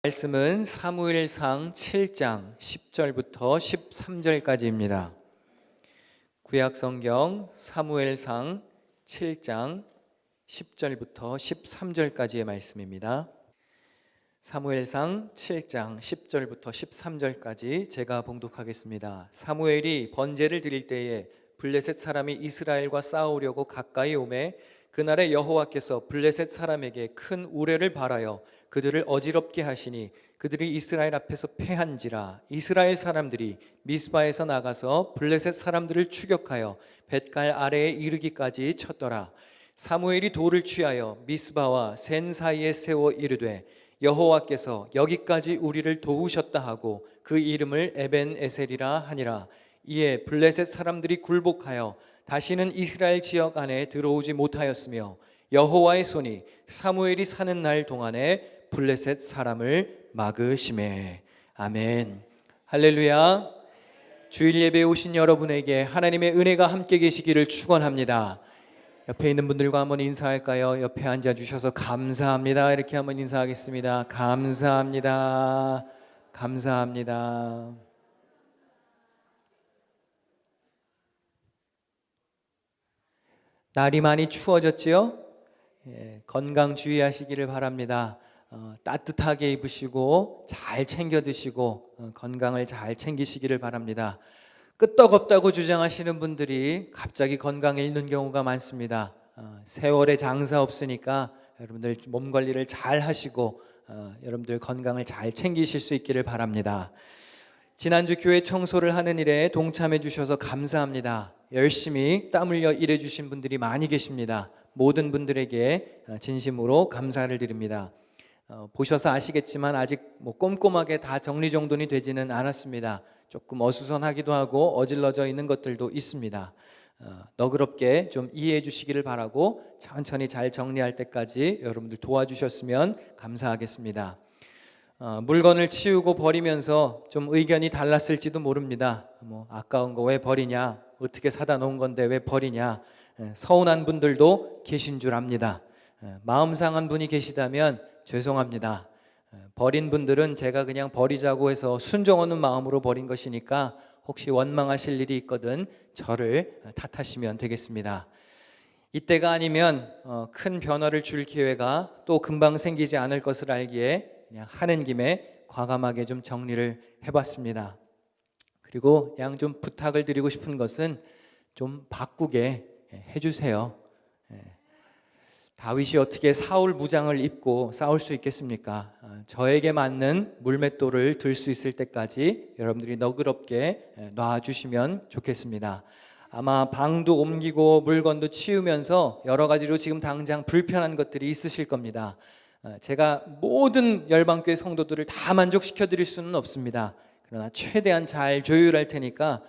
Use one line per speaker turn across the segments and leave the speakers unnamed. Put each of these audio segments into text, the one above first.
말씀은 사무엘상 7장 10절부터 13절까지입니다. 구약성경 사무엘상 7장 10절부터 13절까지의 말씀입니다. 사무엘상 7장 10절부터 13절까지 제가 봉독하겠습니다. 사무엘이 번제를 드릴 때에 블레셋 사람이 이스라엘과 싸우려고 가까이 오매 그날에 여호와께서 블레셋 사람에게 큰 우레를 발하여 그들을 어지럽게 하시니 그들이 이스라엘 앞에서 패한지라. 이스라엘 사람들이 미스바에서 나가서 블레셋 사람들을 추격하여 벳갈 아래에 이르기까지 쳤더라. 사무엘이 돌을 취하여 미스바와 센 사이에 세워 이르되 여호와께서 여기까지 우리를 도우셨다 하고 그 이름을 에벤에셀이라 하니라. 이에 블레셋 사람들이 굴복하여 다시는 이스라엘 지역 안에 들어오지 못하였으며 여호와의 손이 사무엘이 사는 날 동안에 블레셋 사람을 막으시매. 아멘. 할렐루야. 주일 예배에 오신 여러분에게 하나님의 은혜가 함께 계시기를 축원합니다. 옆에 있는 분들과 한번 인사할까요? 옆에 앉아주셔서 감사합니다 이렇게 한번 인사하겠습니다. 감사합니다. 감사합니다. 날이 많이 추워졌지요? 건강 주의하시기를 바랍니다. 따뜻하게 입으시고 잘 챙겨 드시고 건강을 잘 챙기시기를 바랍니다. 끄떡없다고 주장하시는 분들이 갑자기 건강 잃는 경우가 많습니다. 세월에 장사 없으니까 여러분들 몸 관리를 잘 하시고 여러분들 건강을 잘 챙기실 수 있기를 바랍니다. 지난주 교회 청소를 하는 일에 동참해 주셔서 감사합니다. 열심히 땀 흘려 일해 주신 분들이 많이 계십니다. 모든 분들에게 진심으로 감사를 드립니다. 보셔서 아시겠지만 아직 꼼꼼하게 다 정리정돈이 되지는 않았습니다. 조금 어수선하기도 하고 어질러져 있는 것들도 있습니다. 너그럽게 좀 이해해 주시기를 바라고 천천히 잘 정리할 때까지 여러분들 도와주셨으면 감사하겠습니다. 물건을 치우고 버리면서 좀 의견이 달랐을지도 모릅니다. 아까운 거 왜 버리냐, 어떻게 사다 놓은 건데 왜 버리냐, 서운한 분들도 계신 줄 압니다. 마음 상한 분이 계시다면 죄송합니다. 버린 분들은 제가 그냥 버리자고 해서 순종 없는 마음으로 버린 것이니까 혹시 원망하실 일이 있거든 저를 탓하시면 되겠습니다. 이때가 아니면 큰 변화를 줄 기회가 또 금방 생기지 않을 것을 알기에 그냥 하는 김에 과감하게 좀 정리를 해봤습니다. 그리고 그냥 좀 부탁을 드리고 싶은 것은 좀 바꾸게 해주세요. 다윗이 어떻게 사울 무장을 입고 싸울 수 있겠습니까? 저에게 맞는 물맷돌을 들 수 있을 때까지 여러분들이 너그럽게 놔주시면 좋겠습니다. 아마 방도 옮기고 물건도 치우면서 여러 가지로 지금 당장 불편한 것들이 있으실 겁니다. 제가 모든 열방교회 성도들을 다 만족시켜 드릴 수는 없습니다. 그러나 최대한 잘 조율할 테니까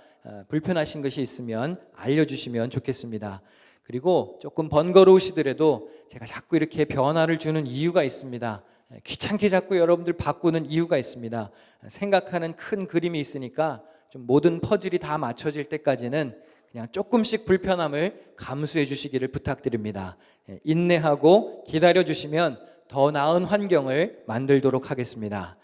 불편하신 것이 있으면 알려주시면 좋겠습니다. 그리고 조금 번거로우시더라도 제가 자꾸 이렇게 변화를 주는 이유가 있습니다. 귀찮게 자꾸 여러분들 바꾸는 이유가 있습니다. 생각하는 큰 그림이 있으니까 좀 모든 퍼즐이 다 맞춰질 때까지는 그냥 조금씩 불편함을 감수해 주시기를 부탁드립니다. 인내하고 기다려 주시면 더 나은 환경을 만들도록 하겠습니다.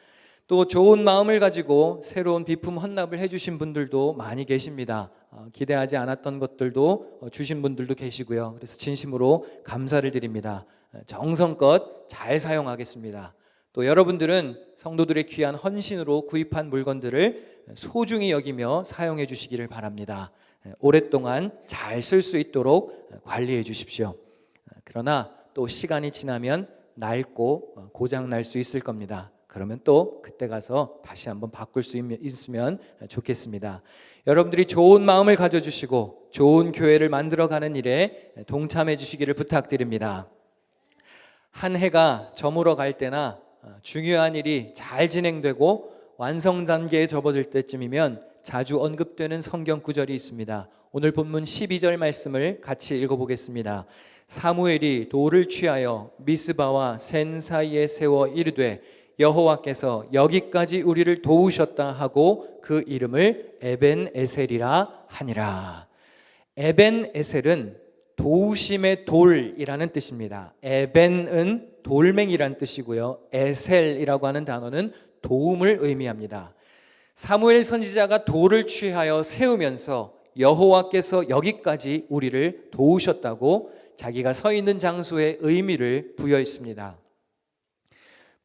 또 좋은 마음을 가지고 새로운 비품 헌납을 해주신 분들도 많이 계십니다. 기대하지 않았던 것들도 주신 분들도 계시고요. 그래서 진심으로 감사를 드립니다. 정성껏 잘 사용하겠습니다. 또 여러분들은 성도들의 귀한 헌신으로 구입한 물건들을 소중히 여기며 사용해 주시기를 바랍니다. 오랫동안 잘 쓸 수 있도록 관리해 주십시오. 그러나 또 시간이 지나면 낡고 고장 날 수 있을 겁니다. 그러면 또 그때 가서 다시 한번 바꿀 수 있으면 좋겠습니다. 여러분들이 좋은 마음을 가져주시고 좋은 교회를 만들어가는 일에 동참해 주시기를 부탁드립니다. 한 해가 저물어 갈 때나 중요한 일이 잘 진행되고 완성 단계에 접어들 때쯤이면 자주 언급되는 성경 구절이 있습니다. 오늘 본문 12절 말씀을 같이 읽어보겠습니다. 사무엘이 돌을 취하여 미스바와 센 사이에 세워 이르되 여호와께서 여기까지 우리를 도우셨다 하고 그 이름을 에벤에셀이라 하니라. 에벤에셀은 도우심의 돌이라는 뜻입니다. 에벤은 돌멩이란 뜻이고요. 에셀이라고 하는 단어는 도움을 의미합니다. 사무엘 선지자가 돌을 취하여 세우면서 여호와께서 여기까지 우리를 도우셨다고 자기가 서 있는 장소에 의미를 부여했습니다.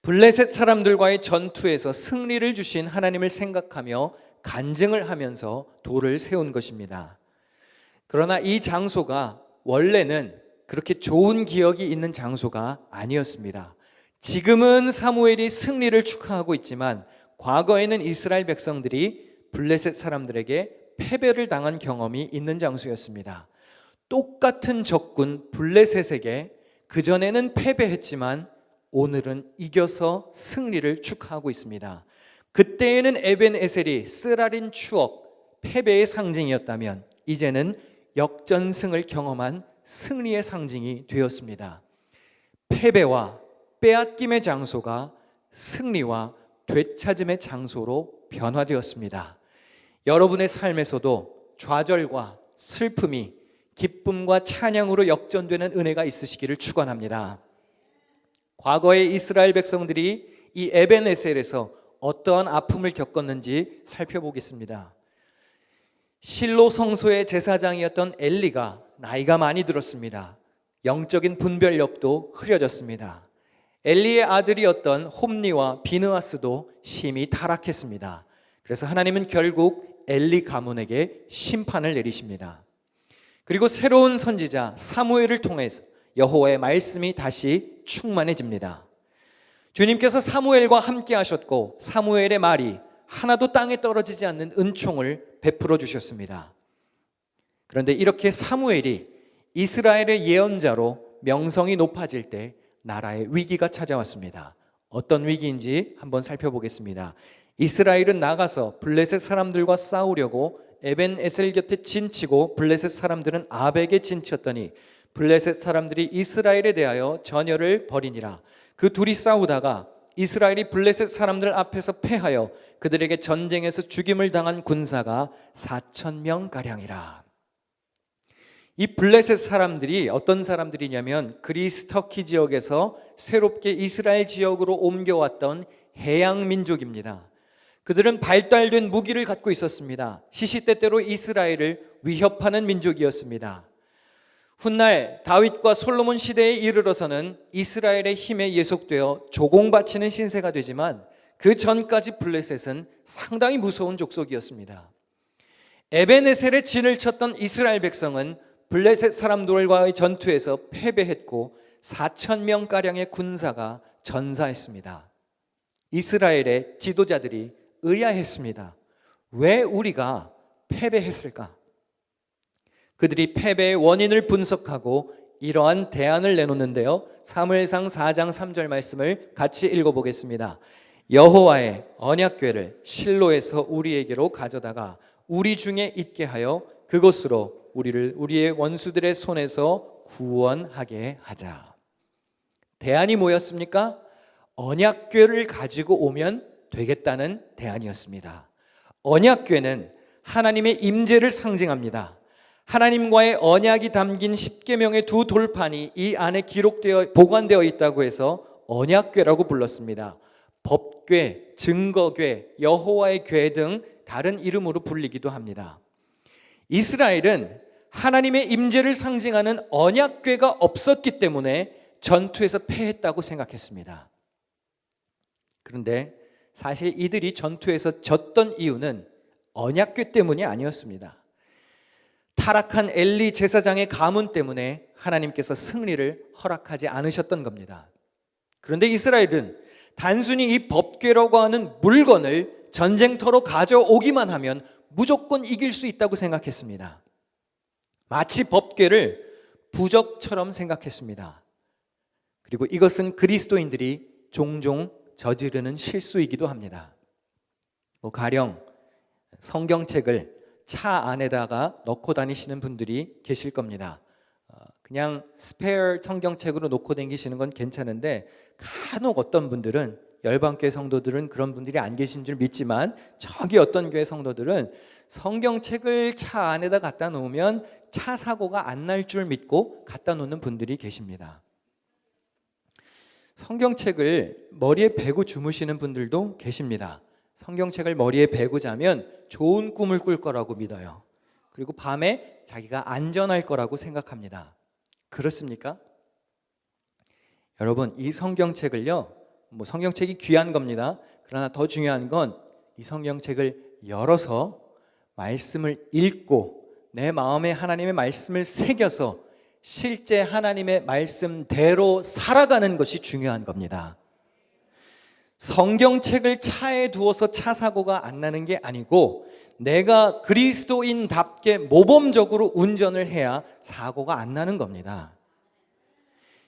블레셋 사람들과의 전투에서 승리를 주신 하나님을 생각하며 간증을 하면서 돌을 세운 것입니다. 그러나 이 장소가 원래는 그렇게 좋은 기억이 있는 장소가 아니었습니다. 지금은 사무엘이 승리를 축하하고 있지만 과거에는 이스라엘 백성들이 블레셋 사람들에게 패배를 당한 경험이 있는 장소였습니다. 똑같은 적군 블레셋에게 그전에는 패배했지만 오늘은 이겨서 승리를 축하하고 있습니다. 그때에는 에벤에셀이 쓰라린 추억, 패배의 상징이었다면 이제는 역전승을 경험한 승리의 상징이 되었습니다. 패배와 빼앗김의 장소가 승리와 되찾음의 장소로 변화되었습니다. 여러분의 삶에서도 좌절과 슬픔이 기쁨과 찬양으로 역전되는 은혜가 있으시기를 축원합니다. 과거의 이스라엘 백성들이 이 에벤에셀에서 어떠한 아픔을 겪었는지 살펴보겠습니다. 실로 성소의 제사장이었던 엘리가 나이가 많이 들었습니다. 영적인 분별력도 흐려졌습니다. 엘리의 아들이었던 홈니와 비느하스도 심히 타락했습니다. 그래서 하나님은 결국 엘리 가문에게 심판을 내리십니다. 그리고 새로운 선지자 사무엘을 통해서 여호와의 말씀이 다시 충만해집니다. 주님께서 사무엘과 함께 하셨고 사무엘의 말이 하나도 땅에 떨어지지 않는 은총을 베풀어 주셨습니다. 그런데 이렇게 사무엘이 이스라엘의 예언자로 명성이 높아질 때 나라의 위기가 찾아왔습니다. 어떤 위기인지 한번 살펴보겠습니다. 이스라엘은 나가서 블레셋 사람들과 싸우려고 에벤에셀 곁에 진치고 블레셋 사람들은 아벡에 진치었더니 블레셋 사람들이 이스라엘에 대하여 전열을 벌이니라. 그 둘이 싸우다가 이스라엘이 블레셋 사람들 앞에서 패하여 그들에게 전쟁에서 죽임을 당한 군사가 4,000명가량이라. 이 블레셋 사람들이 어떤 사람들이냐면 그리스 터키 지역에서 새롭게 이스라엘 지역으로 옮겨왔던 해양 민족입니다. 그들은 발달된 무기를 갖고 있었습니다. 시시때때로 이스라엘을 위협하는 민족이었습니다. 훗날 다윗과 솔로몬 시대에 이르러서는 이스라엘의 힘에 예속되어 조공바치는 신세가 되지만 그 전까지 블레셋은 상당히 무서운 족속이었습니다. 에벤에셀에 진을 쳤던 이스라엘 백성은 블레셋 사람들과의 전투에서 패배했고 4,000명가량의 군사가 전사했습니다. 이스라엘의 지도자들이 의아했습니다. 왜 우리가 패배했을까? 그들이 패배의 원인을 분석하고 이러한 대안을 내놓는데요. 사무엘상 4장 3절 말씀을 같이 읽어보겠습니다. 여호와의 언약궤를 실로에서 우리에게로 가져다가 우리 중에 있게 하여 그곳으로 우리를 우리의 원수들의 손에서 구원하게 하자. 대안이 뭐였습니까? 언약궤를 가지고 오면 되겠다는 대안이었습니다. 언약궤는 하나님의 임재를 상징합니다. 하나님과의 언약이 담긴 10계명의 두 돌판이 이 안에 기록되어 보관되어 있다고 해서 언약궤라고 불렀습니다. 법궤, 증거궤, 여호와의 궤 등 다른 이름으로 불리기도 합니다. 이스라엘은 하나님의 임재를 상징하는 언약궤가 없었기 때문에 전투에서 패했다고 생각했습니다. 그런데 사실 이들이 전투에서 졌던 이유는 언약궤 때문이 아니었습니다. 타락한 엘리 제사장의 가문 때문에 하나님께서 승리를 허락하지 않으셨던 겁니다. 그런데 이스라엘은 단순히 이 법궤라고 하는 물건을 전쟁터로 가져오기만 하면 무조건 이길 수 있다고 생각했습니다. 마치 법궤를 부적처럼 생각했습니다. 그리고 이것은 그리스도인들이 종종 저지르는 실수이기도 합니다. 가령 성경책을 차 안에다가 넣고 다니시는 분들이 계실 겁니다. 그냥 스페어 성경책으로 놓고 다니시는 건 괜찮은데 간혹 어떤 분들은 열방교회 성도들은 그런 분들이 안 계신 줄 믿지만 저기 어떤 교회 성도들은 성경책을 차 안에다 갖다 놓으면 차 사고가 안 날 줄 믿고 갖다 놓는 분들이 계십니다. 성경책을 머리에 베고 주무시는 분들도 계십니다. 성경책을 머리에 베고 자면 좋은 꿈을 꿀 거라고 믿어요. 그리고 밤에 자기가 안전할 거라고 생각합니다. 그렇습니까? 여러분, 이 성경책을요, 성경책이 귀한 겁니다. 그러나 더 중요한 건 이 성경책을 열어서 말씀을 읽고 내 마음에 하나님의 말씀을 새겨서 실제 하나님의 말씀대로 살아가는 것이 중요한 겁니다. 성경책을 차에 두어서 차 사고가 안 나는 게 아니고 내가 그리스도인답게 모범적으로 운전을 해야 사고가 안 나는 겁니다.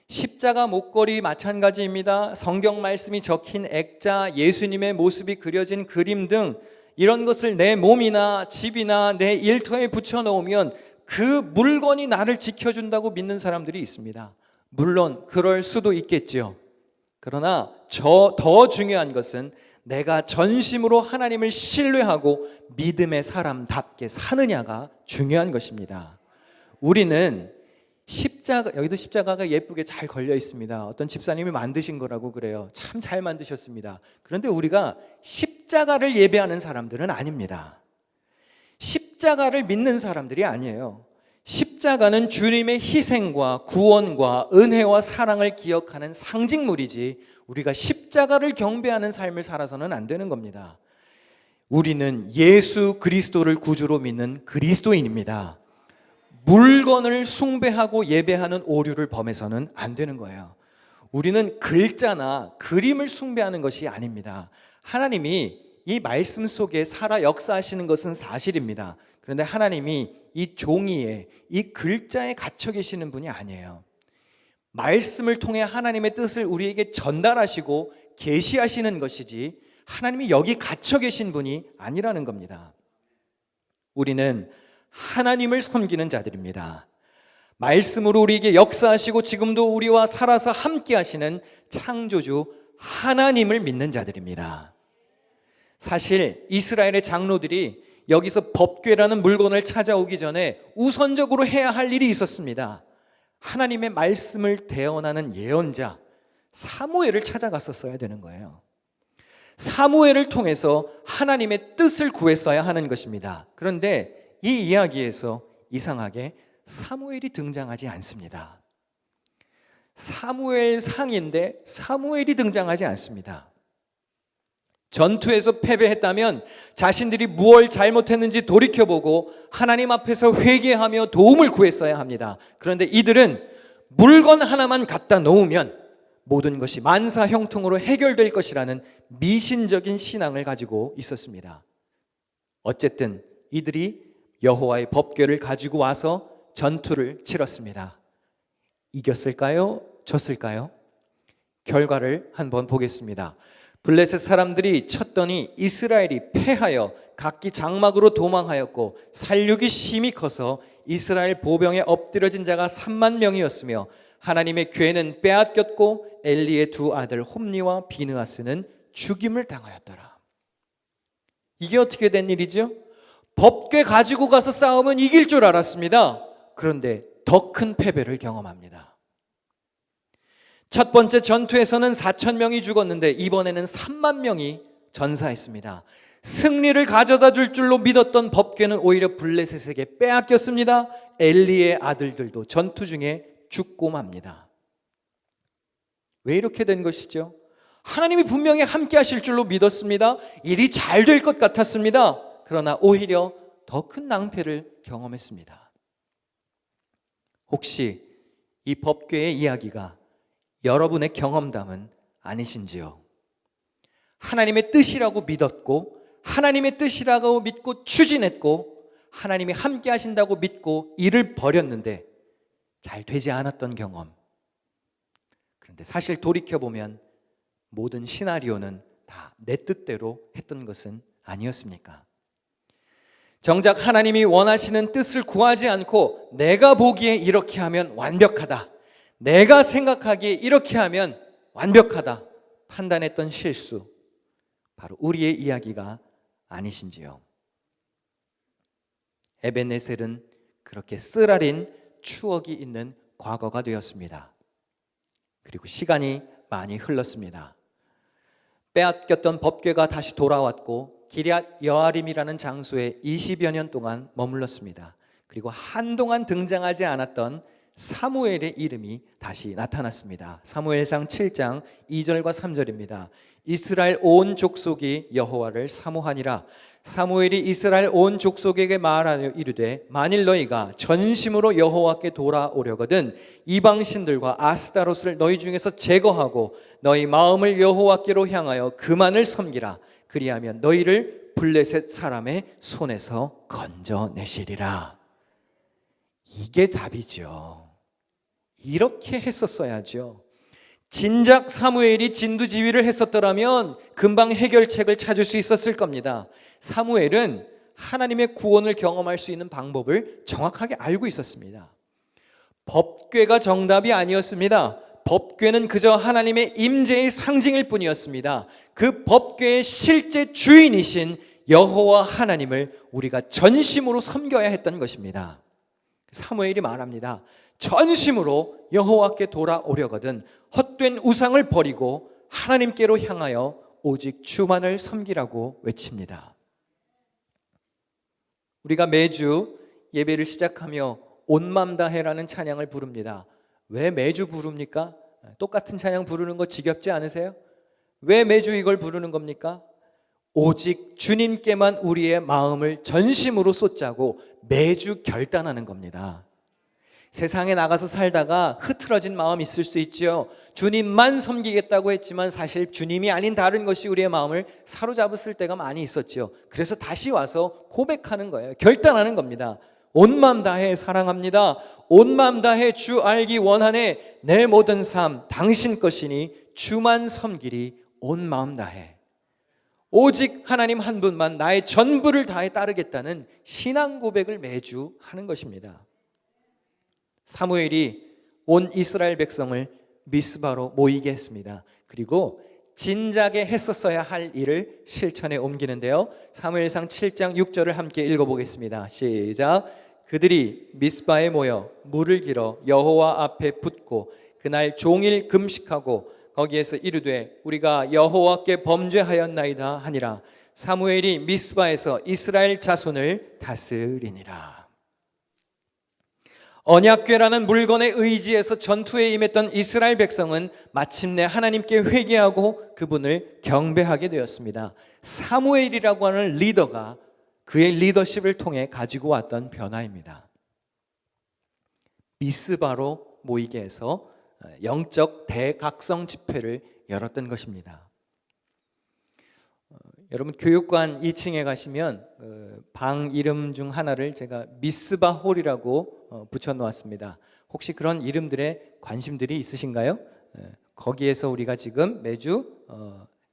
십자가 목걸이 마찬가지입니다. 성경 말씀이 적힌 액자, 예수님의 모습이 그려진 그림 등 이런 것을 내 몸이나 집이나 내 일터에 붙여놓으면 그 물건이 나를 지켜준다고 믿는 사람들이 있습니다. 물론 그럴 수도 있겠죠. 그러나 더 중요한 것은 내가 전심으로 하나님을 신뢰하고 믿음의 사람답게 사느냐가 중요한 것입니다. 우리는 십자가, 여기도 십자가가 예쁘게 잘 걸려 있습니다. 어떤 집사님이 만드신 거라고 그래요. 참 잘 만드셨습니다. 그런데 우리가 십자가를 예배하는 사람들은 아닙니다. 십자가를 믿는 사람들이 아니에요. 십자가는 주님의 희생과 구원과 은혜와 사랑을 기억하는 상징물이지 우리가 십자가를 경배하는 삶을 살아서는 안 되는 겁니다. 우리는 예수 그리스도를 구주로 믿는 그리스도인입니다. 물건을 숭배하고 예배하는 오류를 범해서는 안 되는 거예요. 우리는 글자나 그림을 숭배하는 것이 아닙니다. 하나님이 이 말씀 속에 살아 역사하시는 것은 사실입니다. 그런데 하나님이 이 종이에, 이 글자에 갇혀 계시는 분이 아니에요. 말씀을 통해 하나님의 뜻을 우리에게 전달하시고 계시하시는 것이지 하나님이 여기 갇혀 계신 분이 아니라는 겁니다. 우리는 하나님을 섬기는 자들입니다. 말씀으로 우리에게 역사하시고 지금도 우리와 살아서 함께 하시는 창조주 하나님을 믿는 자들입니다. 사실 이스라엘의 장로들이 여기서 법궤라는 물건을 찾아오기 전에 우선적으로 해야 할 일이 있었습니다. 하나님의 말씀을 대언하는 예언자 사무엘을 찾아갔었어야 되는 거예요. 사무엘을 통해서 하나님의 뜻을 구했어야 하는 것입니다. 그런데 이 이야기에서 이상하게 사무엘이 등장하지 않습니다. 사무엘 상인데 사무엘이 등장하지 않습니다. 전투에서 패배했다면 자신들이 무엇을 잘못했는지 돌이켜보고 하나님 앞에서 회개하며 도움을 구했어야 합니다. 그런데 이들은 물건 하나만 갖다 놓으면 모든 것이 만사형통으로 해결될 것이라는 미신적인 신앙을 가지고 있었습니다. 어쨌든 이들이 여호와의 법궤를 가지고 와서 전투를 치렀습니다. 이겼을까요? 졌을까요? 결과를 한번 보겠습니다. 블레셋 사람들이 쳤더니 이스라엘이 패하여 각기 장막으로 도망하였고 살육이 심히 커서 이스라엘 보병에 엎드려진 자가 3만 명이었으며 하나님의 궤는 빼앗겼고 엘리의 두 아들 홈니와 비느하스는 죽임을 당하였더라. 이게 어떻게 된 일이죠? 법궤 가지고 가서 싸우면 이길 줄 알았습니다. 그런데 더 큰 패배를 경험합니다. 첫 번째 전투에서는 4천 명이 죽었는데 이번에는 3만 명이 전사했습니다. 승리를 가져다 줄 줄로 믿었던 법궤는 오히려 블레셋에게 빼앗겼습니다. 엘리의 아들들도 전투 중에 죽고 맙니다. 왜 이렇게 된 것이죠? 하나님이 분명히 함께 하실 줄로 믿었습니다. 일이 잘 될 것 같았습니다. 그러나 오히려 더 큰 낭패를 경험했습니다. 혹시 이 법궤의 이야기가 여러분의 경험담은 아니신지요? 하나님의 뜻이라고 믿었고 하나님의 뜻이라고 믿고 추진했고 하나님이 함께 하신다고 믿고 일을 벌였는데 잘 되지 않았던 경험. 그런데 사실 돌이켜보면 모든 시나리오는 다 내 뜻대로 했던 것은 아니었습니까? 정작 하나님이 원하시는 뜻을 구하지 않고 내가 보기에 이렇게 하면 완벽하다, 내가 생각하기에 이렇게 하면 완벽하다, 판단했던 실수, 바로 우리의 이야기가 아니신지요? 에벤네셀은 그렇게 쓰라린 추억이 있는 과거가 되었습니다. 그리고 시간이 많이 흘렀습니다. 빼앗겼던 법궤가 다시 돌아왔고 기럇 여아림이라는 장소에 20여 년 동안 머물렀습니다. 그리고 한동안 등장하지 않았던 사무엘의 이름이 다시 나타났습니다. 사무엘상 7장 2절과 3절입니다. 이스라엘 온 족속이 여호와를 사모하니라. 사무엘이 이스라엘 온 족속에게 말하여 이르되 만일 너희가 전심으로 여호와께 돌아오려거든 이방신들과 아스타롯을 너희 중에서 제거하고 너희 마음을 여호와께로 향하여 그만을 섬기라. 그리하면 너희를 블레셋 사람의 손에서 건져내시리라. 이게 답이죠. 이렇게 했었어야죠. 진작 사무엘이 진두지휘를 했었더라면 금방 해결책을 찾을 수 있었을 겁니다. 사무엘은 하나님의 구원을 경험할 수 있는 방법을 정확하게 알고 있었습니다. 법궤가 정답이 아니었습니다. 법궤는 그저 하나님의 임재의 상징일 뿐이었습니다. 그 법궤의 실제 주인이신 여호와 하나님을 우리가 전심으로 섬겨야 했던 것입니다. 사무엘이 말합니다. 전심으로 여호와께 돌아오려거든 헛된 우상을 버리고 하나님께로 향하여 오직 주만을 섬기라고 외칩니다. 우리가 매주 예배를 시작하며 온 맘 다해라는 찬양을 부릅니다. 왜 매주 부릅니까? 똑같은 찬양 부르는 거 지겹지 않으세요? 왜 매주 이걸 부르는 겁니까? 오직 주님께만 우리의 마음을 전심으로 쏟자고 매주 결단하는 겁니다. 세상에 나가서 살다가 흐트러진 마음이 있을 수 있죠. 주님만 섬기겠다고 했지만 사실 주님이 아닌 다른 것이 우리의 마음을 사로잡았을 때가 많이 있었죠. 그래서 다시 와서 고백하는 거예요. 결단하는 겁니다. 온 마음 다해 사랑합니다. 온 마음 다해 주 알기 원하네. 내 모든 삶 당신 것이니 주만 섬기리. 온 마음 다해. 오직 하나님 한 분만 나의 전부를 다해 따르겠다는 신앙 고백을 매주 하는 것입니다. 사무엘이 온 이스라엘 백성을 미스바로 모이게 했습니다. 그리고 진작에 했었어야 할 일을 실천에 옮기는데요. 사무엘상 7장 6절을 함께 읽어보겠습니다. 시작. 그들이 미스바에 모여 물을 길어 여호와 앞에 붓고 그날 종일 금식하고 거기에서 이르되 우리가 여호와께 범죄하였나이다 하니라. 사무엘이 미스바에서 이스라엘 자손을 다스리니라. 언약궤라는 물건에 의지해서 전투에 임했던 이스라엘 백성은 마침내 하나님께 회개하고 그분을 경배하게 되었습니다. 사무엘이라고 하는 리더가 그의 리더십을 통해 가지고 왔던 변화입니다. 미스바로 모이게 해서 영적 대각성 집회를 열었던 것입니다. 여러분 교육관 2층에 가시면 방 이름 중 하나를 제가 미스바 홀이라고 붙여놓았습니다. 혹시 그런 이름들에 관심들이 있으신가요? 거기에서 우리가 지금 매주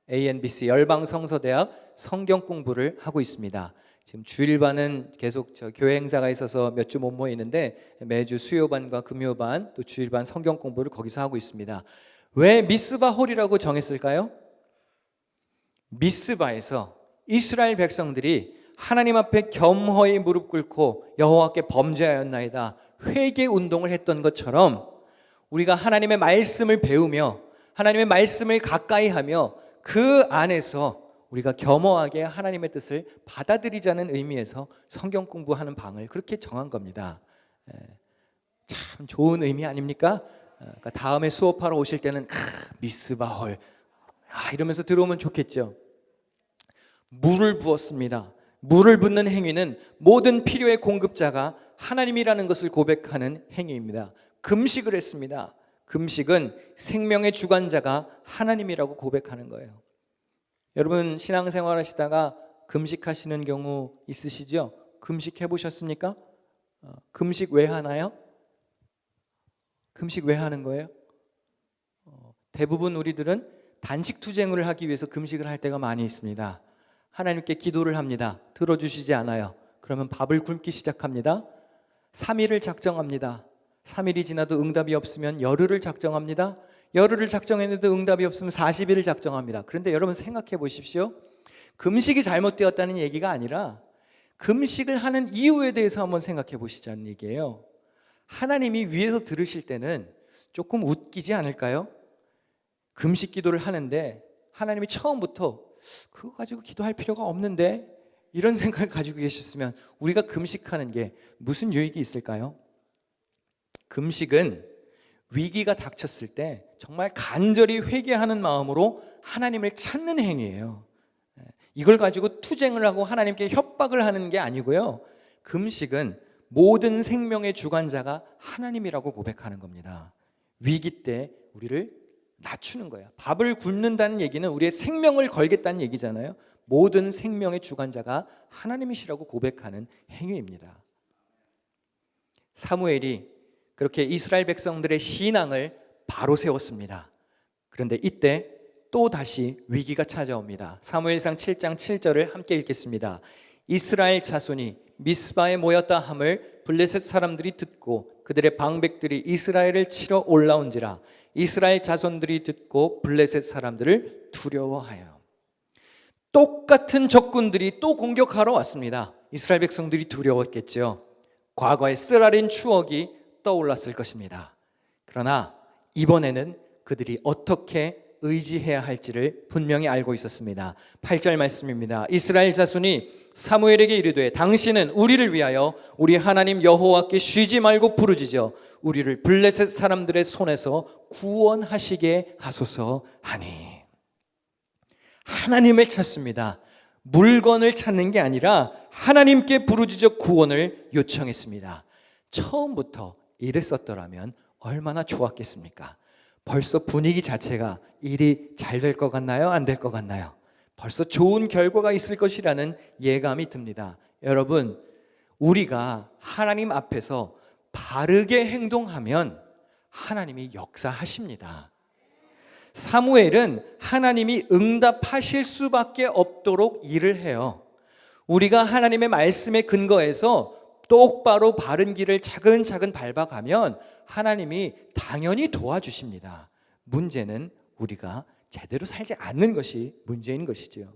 ANBC 열방성서대학 성경 공부를 하고 있습니다. 지금 주일반은 계속 교회 행사가 있어서 몇 주 못 모이는데 매주 수요반과 금요반 또 주일반 성경 공부를 거기서 하고 있습니다. 왜 미스바 홀이라고 정했을까요? 미스바에서 이스라엘 백성들이 하나님 앞에 겸허히 무릎 꿇고 여호와께 범죄하였나이다 회개 운동을 했던 것처럼 우리가 하나님의 말씀을 배우며 하나님의 말씀을 가까이 하며 그 안에서 우리가 겸허하게 하나님의 뜻을 받아들이자는 의미에서 성경 공부하는 방을 그렇게 정한 겁니다. 참 좋은 의미 아닙니까? 그러니까 다음에 수업하러 오실 때는 미스바홀 이러면서 들어오면 좋겠죠. 물을 부었습니다. 물을 붓는 행위는 모든 필요의 공급자가 하나님이라는 것을 고백하는 행위입니다. 금식을 했습니다. 금식은 생명의 주관자가 하나님이라고 고백하는 거예요. 여러분 신앙생활 하시다가 금식하시는 경우 있으시죠? 금식 해보셨습니까? 금식 왜 하나요? 금식 왜 하는 거예요? 대부분 우리들은 단식 투쟁을 하기 위해서 금식을 할 때가 많이 있습니다. 하나님께 기도를 합니다. 들어주시지 않아요. 그러면 밥을 굶기 시작합니다. 3일을 작정합니다. 3일이 지나도 응답이 없으면 열흘을 작정합니다. 열흘을 작정했는데 응답이 없으면 40일을 작정합니다. 그런데 여러분 생각해 보십시오. 금식이 잘못되었다는 얘기가 아니라 금식을 하는 이유에 대해서 한번 생각해 보시자는 얘기예요. 하나님이 위에서 들으실 때는 조금 웃기지 않을까요? 금식 기도를 하는데 하나님이 처음부터 그거 가지고 기도할 필요가 없는데 이런 생각을 가지고 계셨으면 우리가 금식하는 게 무슨 유익이 있을까요? 금식은 위기가 닥쳤을 때 정말 간절히 회개하는 마음으로 하나님을 찾는 행위예요. 이걸 가지고 투쟁을 하고 하나님께 협박을 하는 게 아니고요. 금식은 모든 생명의 주관자가 하나님이라고 고백하는 겁니다. 위기 때 우리를 낮추는 거예요. 밥을 굶는다는 얘기는 우리의 생명을 걸겠다는 얘기잖아요. 모든 생명의 주관자가 하나님이시라고 고백하는 행위입니다. 사무엘이 그렇게 이스라엘 백성들의 신앙을 바로 세웠습니다. 그런데 이때 또 다시 위기가 찾아옵니다. 사무엘상 7장 7절을 함께 읽겠습니다. 이스라엘 자손이 미스바에 모였다 함을 블레셋 사람들이 듣고 그들의 방백들이 이스라엘을 치러 올라온지라 이스라엘 자손들이 듣고 블레셋 사람들을 두려워하여. 똑같은 적군들이 또 공격하러 왔습니다. 이스라엘 백성들이 두려웠겠죠. 과거의 쓰라린 추억이 떠올랐을 것입니다. 그러나 이번에는 그들이 어떻게 의지해야 할지를 분명히 알고 있었습니다. 8절 말씀입니다. 이스라엘 자손이 사무엘에게 이르되 당신은 우리를 위하여 우리 하나님 여호와께 쉬지 말고 부르짖어 우리를 블레셋 사람들의 손에서 구원하시게 하소서 하니. 하나님을 찾습니다. 물건을 찾는 게 아니라 하나님께 부르짖어 구원을 요청했습니다. 처음부터 이랬었더라면 얼마나 좋았겠습니까? 벌써 분위기 자체가 일이 잘 될 것 같나요? 안 될 것 같나요? 벌써 좋은 결과가 있을 것이라는 예감이 듭니다. 여러분, 우리가 하나님 앞에서 바르게 행동하면 하나님이 역사하십니다. 사무엘은 하나님이 응답하실 수밖에 없도록 일을 해요. 우리가 하나님의 말씀에 근거해서 똑바로 바른 길을 차근차근 밟아가면 하나님이 당연히 도와주십니다. 문제는 우리가 제대로 살지 않는 것이 문제인 것이지요.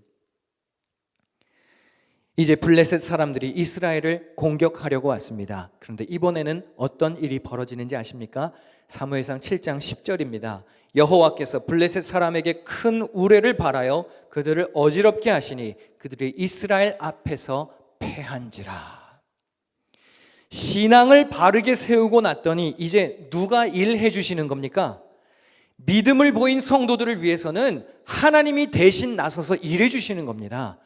이제 블레셋 사람들이 이스라엘을 공격하려고 왔습니다. 그런데 이번에는 어떤 일이 벌어지는지 아십니까? 사무엘상 7장 10절입니다. 여호와께서 블레셋 사람에게 큰 우레를 발하여 그들을 어지럽게 하시니 그들이 이스라엘 앞에서 패한지라. 신앙을 바르게 세우고 났더니 이제 누가 일해 주시는 겁니까? 믿음을 보인 성도들을 위해서는 하나님이 대신 나서서 일해 주시는 겁니다.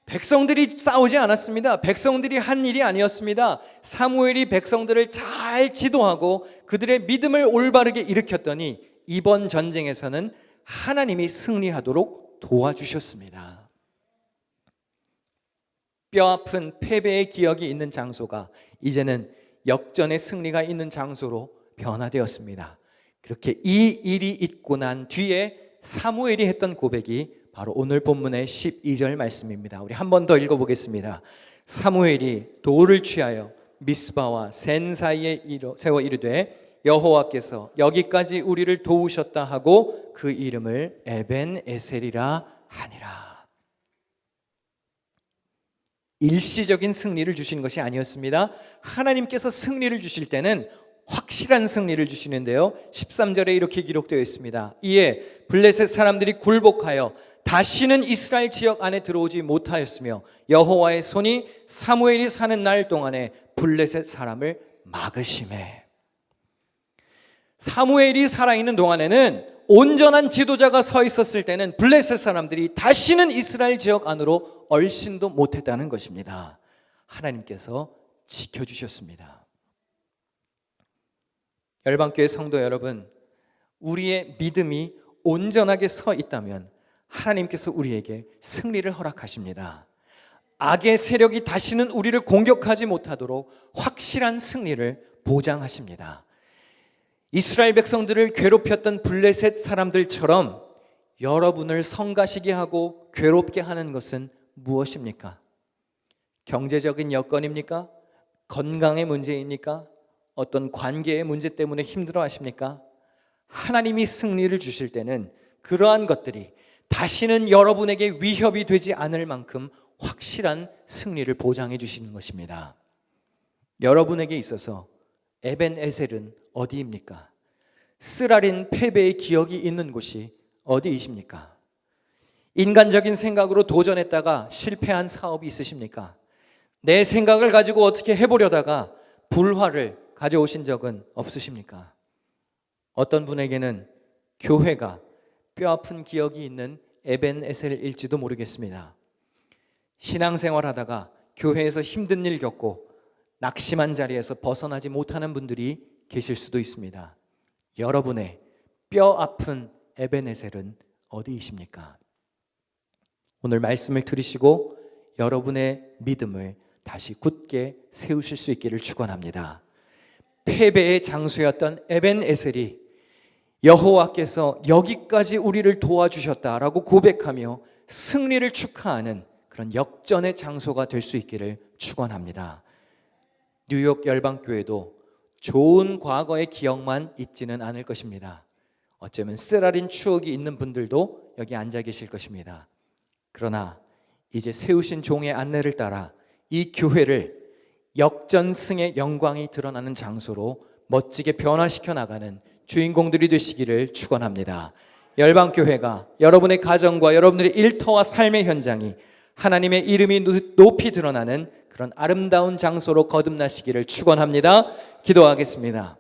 백성들이 싸우지 않았습니다. 백성들이 한 일이 아니었습니다. 사무엘이 백성들을 잘 지도하고 그들의 믿음을 올바르게 일으켰더니 이번 전쟁에서는 하나님이 승리하도록 도와주셨습니다. 뼈아픈 패배의 기억이 있는 장소가 이제는 역전의 승리가 있는 장소로 변화되었습니다. 그렇게 이 일이 있고 난 뒤에 사무엘이 했던 고백이 바로 오늘 본문의 12절 말씀입니다. 우리 한 번 더 읽어보겠습니다. 사무엘이 돌을 취하여 미스바와 센 사이에 세워 이르되 여호와께서 여기까지 우리를 도우셨다 하고 그 이름을 에벤에셀이라 하니라. 일시적인 승리를 주신 것이 아니었습니다. 하나님께서 승리를 주실 때는 확실한 승리를 주시는데요. 13절에 이렇게 기록되어 있습니다. 이에 블레셋 사람들이 굴복하여 다시는 이스라엘 지역 안에 들어오지 못하였으며 여호와의 손이 사무엘이 사는 날 동안에 블레셋 사람을 막으시매. 사무엘이 살아있는 동안에는 온전한 지도자가 서 있었을 때는 블레셋 사람들이 다시는 이스라엘 지역 안으로 얼씬도 못했다는 것입니다. 하나님께서 지켜주셨습니다. 열방교회 성도 여러분, 우리의 믿음이 온전하게 서 있다면 하나님께서 우리에게 승리를 허락하십니다. 악의 세력이 다시는 우리를 공격하지 못하도록 확실한 승리를 보장하십니다. 이스라엘 백성들을 괴롭혔던 블레셋 사람들처럼 여러분을 성가시게 하고 괴롭게 하는 것은 무엇입니까? 경제적인 여건입니까? 건강의 문제입니까? 어떤 관계의 문제 때문에 힘들어 하십니까? 하나님이 승리를 주실 때는 그러한 것들이 다시는 여러분에게 위협이 되지 않을 만큼 확실한 승리를 보장해 주시는 것입니다. 여러분에게 있어서 에벤에셀은 어디입니까? 쓰라린 패배의 기억이 있는 곳이 어디이십니까? 인간적인 생각으로 도전했다가 실패한 사업이 있으십니까? 내 생각을 가지고 어떻게 해보려다가 불화를 가져오신 적은 없으십니까? 어떤 분에게는 교회가 뼈아픈 기억이 있는 에벤에셀일지도 모르겠습니다. 신앙생활하다가 교회에서 힘든 일 겪고 낙심한 자리에서 벗어나지 못하는 분들이 계실 수도 있습니다. 여러분의 뼈아픈 에벤에셀은 어디이십니까? 오늘 말씀을 들으시고 여러분의 믿음을 다시 굳게 세우실 수 있기를 축원합니다. 패배의 장소였던 에벤에셀이 여호와께서 여기까지 우리를 도와주셨다라고 고백하며 승리를 축하하는 그런 역전의 장소가 될 수 있기를 축원합니다. 뉴욕 열방교회도 좋은 과거의 기억만 있지는 않을 것입니다. 어쩌면 쓰라린 추억이 있는 분들도 여기 앉아 계실 것입니다. 그러나 이제 세우신 종의 안내를 따라 이 교회를 역전승의 영광이 드러나는 장소로 멋지게 변화시켜 나가는 주인공들이 되시기를 축원합니다. 열방교회가 여러분의 가정과 여러분들의 일터와 삶의 현장이 하나님의 이름이 높이 드러나는 그런 아름다운 장소로 거듭나시기를 축원합니다. 기도하겠습니다.